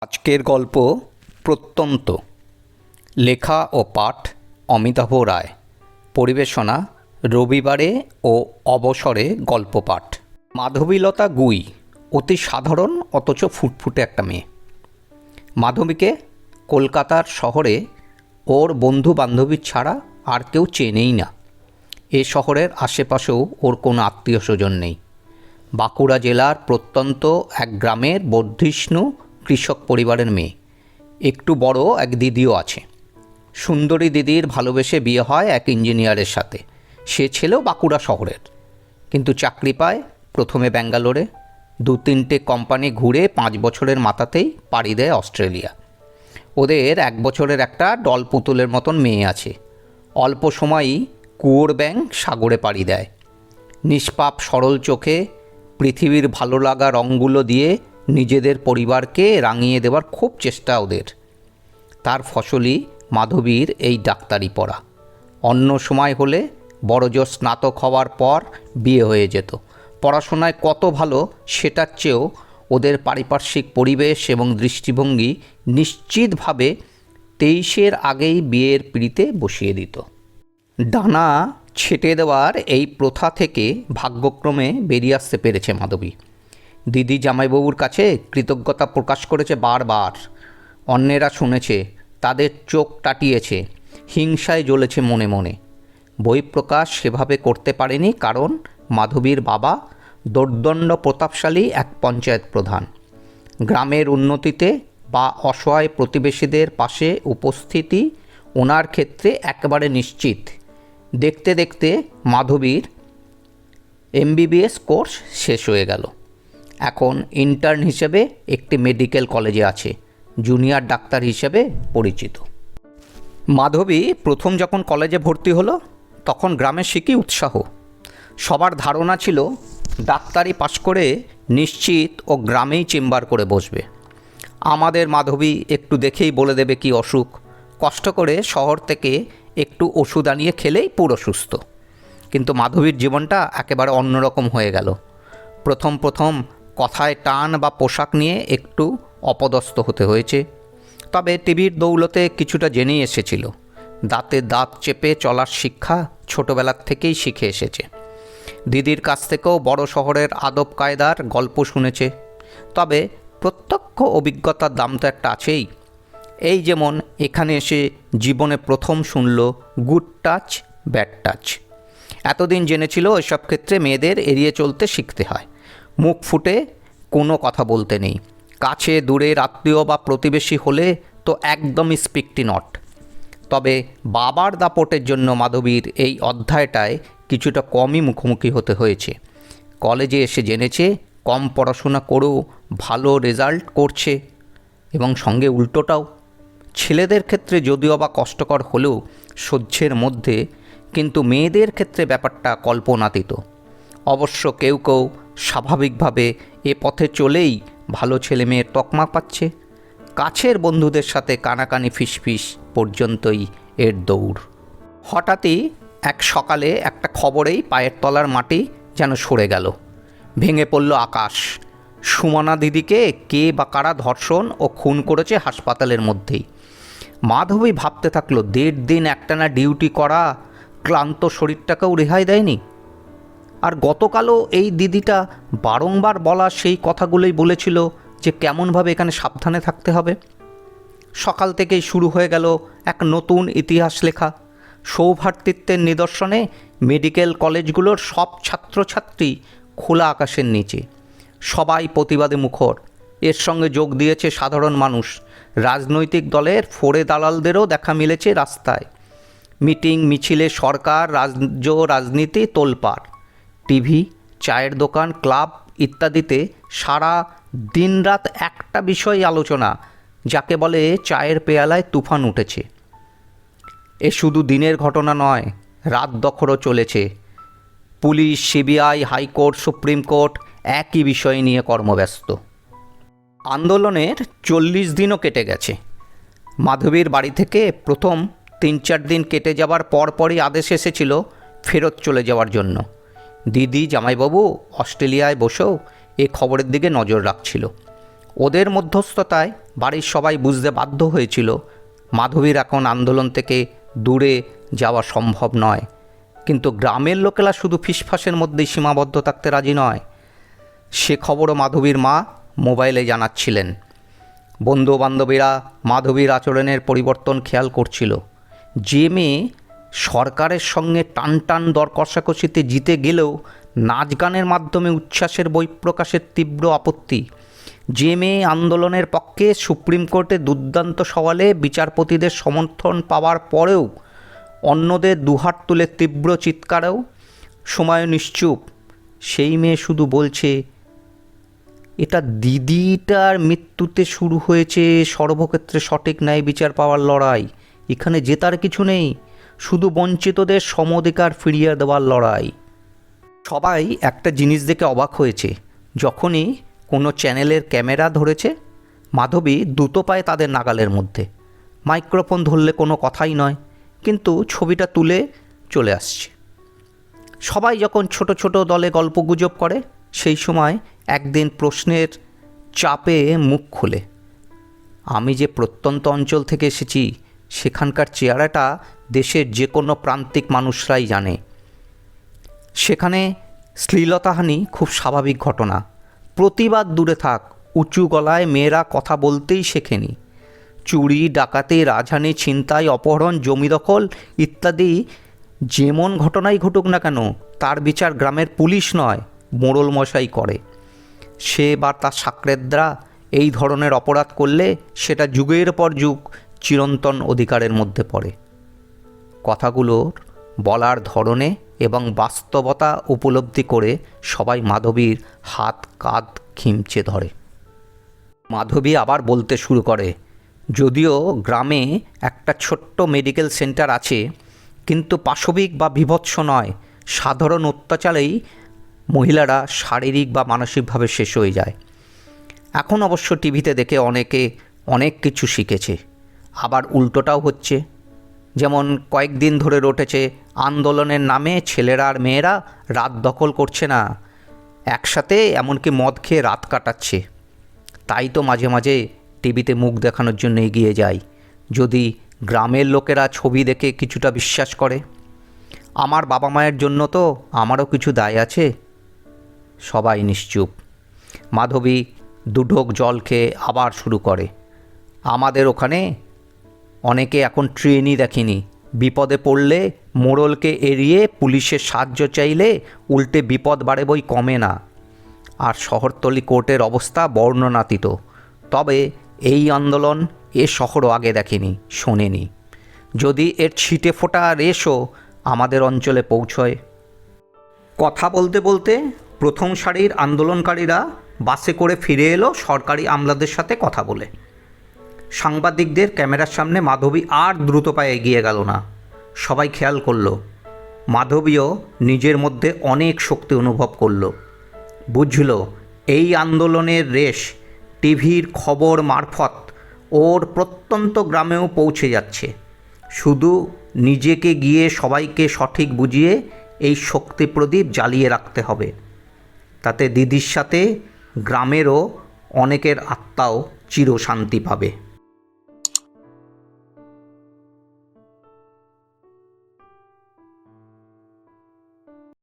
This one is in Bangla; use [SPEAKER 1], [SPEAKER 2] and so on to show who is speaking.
[SPEAKER 1] আজকের গল্প প্রত্যন্ত। লেখা ও পাঠ অমিতাভ রায়। পরিবেশনা রবিবারে ও অবসরে গল্প পাঠ। মাধবীলতা গুই অতি সাধারণ অথচ ফুটফুটে একটা মেয়ে। মাধবীকে কলকাতার শহরে ওর বন্ধু বান্ধবী ছাড়া আর কেউ চেনেই না। এ শহরের আশেপাশেও ওর কোনো আত্মীয় স্বজন নেই। বাঁকুড়া জেলার প্রত্যন্ত এক গ্রামের বর্ধিষ্ণু কৃষক পরিবারের মেয়ে। একটু বড় এক দিদিও আছে। সুন্দরী দিদির ভালোবেসে বিয়ে হয় এক ইঞ্জিনিয়ারের সাথে। সে ছেলেও বাঁকুড়া শহরের, কিন্তু চাকরি পায় প্রথমে ব্যাঙ্গালোরে। 2-3টে কোম্পানি ঘুরে 5 বছরের মাথাতেই পাড়ি দেয় অস্ট্রেলিয়া। ওদের 1 বছরের একটা ডল পুতুলের মতন মেয়ে আছে। অল্প সময়ই কুয়োর ব্যাঙ সাগরে পাড়ি দেয়। নিষ্পাপ সরল চোখে পৃথিবীর ভালো লাগা রঙগুলো দিয়ে নিজেদের পরিবারকে রাঙিয়ে দেওয়ার খুব চেষ্টা ওদের। তার ফসলই মাধবীর এই ডাক্তারি পড়া। অন্য সময় হলে বড়জোর স্নাতক হওয়ার পর বিয়ে হয়ে যেত। পড়াশোনায় কত ভালো সেটার চেয়েও ওদের পারিপার্শ্বিক পরিবেশ এবং দৃষ্টিভঙ্গি নিশ্চিতভাবে 23-এর আগেই বিয়ের পিঁড়িতে বসিয়ে দিত। ডানা ছেটে দেওয়ার এই প্রথা থেকে ভাগ্যক্রমে বেরিয়ে আসতে পেরেছে মাধবী। দিদি জামাইবাবুর কাছে কৃতজ্ঞতা প্রকাশ করেছে বারবার। অন্যেরা শুনেছে, তাদের চোখ টাটিয়েছে, হিংসায় জ্বলেছে মনে মনে। বহিঃপ্রকাশ সেভাবে করতে পারেনি, কারণ মাধবীর বাবা দোর্দণ্ড প্রতাপশালী এক পঞ্চায়েত প্রধান। গ্রামের উন্নতিতে বা অসহায় প্রতিবেশীদের পাশে উপস্থিতি ওনার ক্ষেত্রে একেবারে নিশ্চিত। দেখতে দেখতে মাধবীর MBBS কোর্স শেষ হয়ে গেল। এখন ইন্টার্ন হিসেবে একটি মেডিকেল কলেজে আছে, জুনিয়র ডাক্তার হিসেবে পরিচিত। মাধবী প্রথম যখন কলেজে ভর্তি হলো তখন গ্রামের শিখি উৎসাহ। সবার ধারণা ছিল ডাক্তারি পাশ করে নিশ্চিত ও গ্রামেই চেম্বার করে বসবে। আমাদের মাধবী একটু দেখেই বলে দেবে কি অসুখ, কষ্ট করে শহর থেকে একটু ওষুধ আনিয়ে খেলেই পুরো সুস্থ। কিন্তু মাধবীর জীবনটা একেবারে অন্যরকম হয়ে গেল। প্রথম কথায় টান বা পোশাক নিয়ে একটু অপদস্থ হতে হয়েছে। তবে টিভির দৌলতে কিছুটা জেনেই এসেছিল। দাঁতে দাঁত চেপে চলার শিক্ষা ছোটোবেলার থেকেই শিখে এসেছে। দিদির কাছ থেকেও বড় শহরের আদব কায়দার গল্প শুনেছে। তবে প্রত্যক্ষ অভিজ্ঞতার দাম তো একটা আছেই। এই যেমন এখানে এসে জীবনে প্রথম শুনল গুড টাচ ব্যাড টাচ। এতদিন জেনেছিল এসব ক্ষেত্রে মেয়েদের এড়িয়ে চলতে শিখতে হয়। মুখ ফুটে কোনো কথা বলতে নেই। কাছে দূরের আত্মীয় বা প্রতিবেশী হলে তো একদমই স্পিকটি নট। তবে বাবার দাপটের জন্য মাধবীর এই অধ্যায়টায় কিছুটা কমই মুখোমুখি হতে হয়েছে। কলেজে এসে জেনেছে কম পড়াশোনা করেও ভালো রেজাল্ট করছে, এবং সঙ্গে উল্টোটাও। ছেলেদের ক্ষেত্রে যদিও বা কষ্টকর হলেও সহ্যের মধ্যে, কিন্তু মেয়েদের ক্ষেত্রে ব্যাপারটা কল্পনাতীত। অবশ্য কেউ কেউ স্বাভাবিকভাবে এ পথে চলেই ভালো ছেলে মেয়ের তকমা পাচ্ছে। কাছের বন্ধুদের সাথে কানাকানি ফিসফিস পর্যন্তই এর দৌড়। হঠাৎই এক সকালে একটা খবরেই পায়ের তলার মাটি যেন সরে গেল। ভেঙে পড়ল আকাশ। সুমনা দিদিকে কে বা কারা ধর্ষণ ও খুন করেছে হাসপাতালের মধ্যেই। মাধবী ভাবতে থাকলো, 1.5 দিন একটানা ডিউটি করা ক্লান্ত শরীরটাকেও রেহাই দেয়নি। আর গতকালও এই দিদিটা বারংবার বলা সেই কথাগুলোই বলেছিল যে কেমনভাবে এখানে সাবধানে থাকতে হবে। সকাল থেকেই শুরু হয়ে গেল এক নতুন ইতিহাস লেখা। সৌভ্রাতৃত্বের নিদর্শনে মেডিকেল কলেজগুলোর সব ছাত্রছাত্রী খোলা আকাশের নিচে, সবাই প্রতিবাদে মুখর। এর সঙ্গে যোগ দিয়েছে সাধারণ মানুষ। রাজনৈতিক দলের ফোড়ে দালালদেরও দেখা মিলেছে রাস্তায়। মিটিং মিছিলে সরকার রাজ্য রাজনীতি তোলপাড়। টিভি, চায়ের দোকান, ক্লাব ইত্যাদিতে সারা দিনরাত একটা বিষয় আলোচনা, যাকে বলে চায়ের পেয়ালায় তুফান উঠেছে। এ শুধু দিনের ঘটনা নয়, রাত দখরও চলেছে। Police, CBI, high court, supreme court একই বিষয় নিয়ে কর্মব্যস্ত। আন্দোলনের 40 দিনও কেটে গেছে। মাধবীর বাড়ি থেকে প্রথম 3-4 দিন কেটে যাবার পরপরই আদেশ এসেছিল ফেরত চলে যাওয়ার জন্য। দিদি জামাইবাবু অস্ট্রেলিয়ায় বসেও এ খবরের দিকে নজর রাখছিল। ওদের মধ্যস্থতায় বাড়ির সবাই বুঝতে বাধ্য হয়েছিল মাধবীর এখন আন্দোলন থেকে দূরে যাওয়া সম্ভব নয়। কিন্তু গ্রামের লোকেরা শুধু ফিসফাসের মধ্যেই সীমাবদ্ধ থাকতে রাজি নয়। সে খবরও মাধবীর মা মোবাইলে জানাচ্ছিলেন। বন্ধুবান্ধবীরা মাধবীর আচরণের পরিবর্তন খেয়াল করছিল। যে মেয়ে সরকারের সঙ্গে টান টান দর কষাকষিতে জিতে গেলেও নাচ গানের মাধ্যমে উচ্ছ্বাসের বহিঃপ্রকাশের তীব্র আপত্তি, যে মেয়ে আন্দোলনের পক্ষে সুপ্রিম কোর্টে দুর্দান্ত সওয়ালে বিচারপতিদের সমর্থন পাওয়ার পরেও অন্যদের দুহাত তুলে তীব্র চিৎকারেও সময় নিশ্চুপ, সেই মেয়ে শুধু বলছে, এটা দিদিটার মৃত্যুতে শুরু হয়েছে সর্বক্ষেত্রে সঠিক ন্যায় বিচার পাওয়ার লড়াই। এখানে জেতার কিছু নেই, শুধু বঞ্চিতদের সমঅধিকার ফিরিয়ে দেওয়ার লড়াই। সবাই একটা জিনিস দেখে অবাক হয়েছে, যখনই কোনো চ্যানেলের ক্যামেরা ধরেছে মাধবী দ্রুত পায় তাদের নাগালের মধ্যে। মাইক্রোফোন ধরলে কোনো কথাই নয়, কিন্তু ছবিটা তুলে চলে আসছে। সবাই যখন ছোট ছোট দলে গল্পগুজব করে, সেই সময় একদিন প্রশ্নের চাপে মুখ খুলে, আমি যে প্রত্যন্ত অঞ্চল থেকে এসেছি সেখানকার চেহারাটা দেশের যে কোনো প্রান্তিক মানুষরাই জানে। সেখানে শ্লীলতাহানি খুব স্বাভাবিক ঘটনা। প্রতিবাদ দূরে থাক, উঁচু গলায় মেয়েরা কথা বলতেই শেখেনি। চুরি, ডাকাতি, রাজহানি, ছিনতাই, অপহরণ, জমি দখল ইত্যাদি যেমন ঘটনাই ঘটুক না কেন, তার বিচার গ্রামের পুলিশ নয়, মোড়ল মশাই করে। সে বা তার সাকরেদরা এই ধরনের অপরাধ করলে সেটা যুগের পর যুগ চিরন্তন অধিকারের মধ্যে পড়ে। কথাগুলোর বলার ধরনে এবং বাস্তবতা উপলব্ধি করে সবাই মাধবীর হাত কাঁধ খিমচে ধরে। মাধবী আবার বলতে শুরু করে, যদিও গ্রামে একটা ছোট্ট মেডিকেল সেন্টার আছে, কিন্তু পাশবিক বা বীভৎস নয়, সাধারণ অত্যাচারেই মহিলারা শারীরিক বা মানসিকভাবে শেষ হয়ে যায়। এখন অবশ্য টিভিতে দেখে অনেকে অনেক কিছু শিখেছে, আবার উল্টোটাও হচ্ছে। যেমন কয়েকদিন ধরে রটেছে আন্দোলনের নামে ছেলেরা আর মেয়েরা রাত দখল করছে না, একসাথে এমনকি মদ খেয়ে রাত কাটাচ্ছে। তাই তো মাঝে মাঝে টিভিতে মুখ দেখানোর জন্য এগিয়ে যাই, যদি গ্রামের লোকেরা ছবি দেখে কিছুটা বিশ্বাস করে। আমার বাবা মায়ের জন্য তো আমারও কিছু দায় আছে। সবাই নিশ্চুপ। মাধবী দুঢোক জল খেয়ে আবার শুরু করে, আমাদের ওখানে অনেকে এখন ট্রেনই দেখেনি, বিপদে পড়লে মোড়লকে এড়িয়ে পুলিশের সাহায্য চাইলে উল্টে বিপদ বাড়ে, বই কমে না। আর শহরতলি কোর্টের অবস্থা বর্ণনাতীত। তবে এই আন্দোলন এ শহরও আগে দেখেনি, শোনেনি। যদি এর ছিটে ফোটা রেশও আমাদের অঞ্চলে পৌঁছয়। কথা বলতে বলতে প্রথম সারির আন্দোলনকারীরা বাসে করে ফিরে এলো সরকারি আমলাদের সাথে কথা বলে। সাংবাদিকদের ক্যামেরার সামনে মাধবী আর দ্রুত পায়ে এগিয়ে গেল না। সবাই খেয়াল করল, মাধবীও নিজের মধ্যে অনেক শক্তি অনুভব করল। বুঝল এই আন্দোলনের রেশ টিভির খবর মারফত ওর প্রত্যন্ত গ্রামেও পৌঁছে যাচ্ছে। শুধু নিজেকে গিয়ে সবাইকে সঠিক বুঝিয়ে এই শক্তি প্রদীপ জ্বালিয়ে রাখতে হবে। তাতে দিদির সাথে গ্রামেরও অনেকের আত্মাও চিরশান্তি পাবে।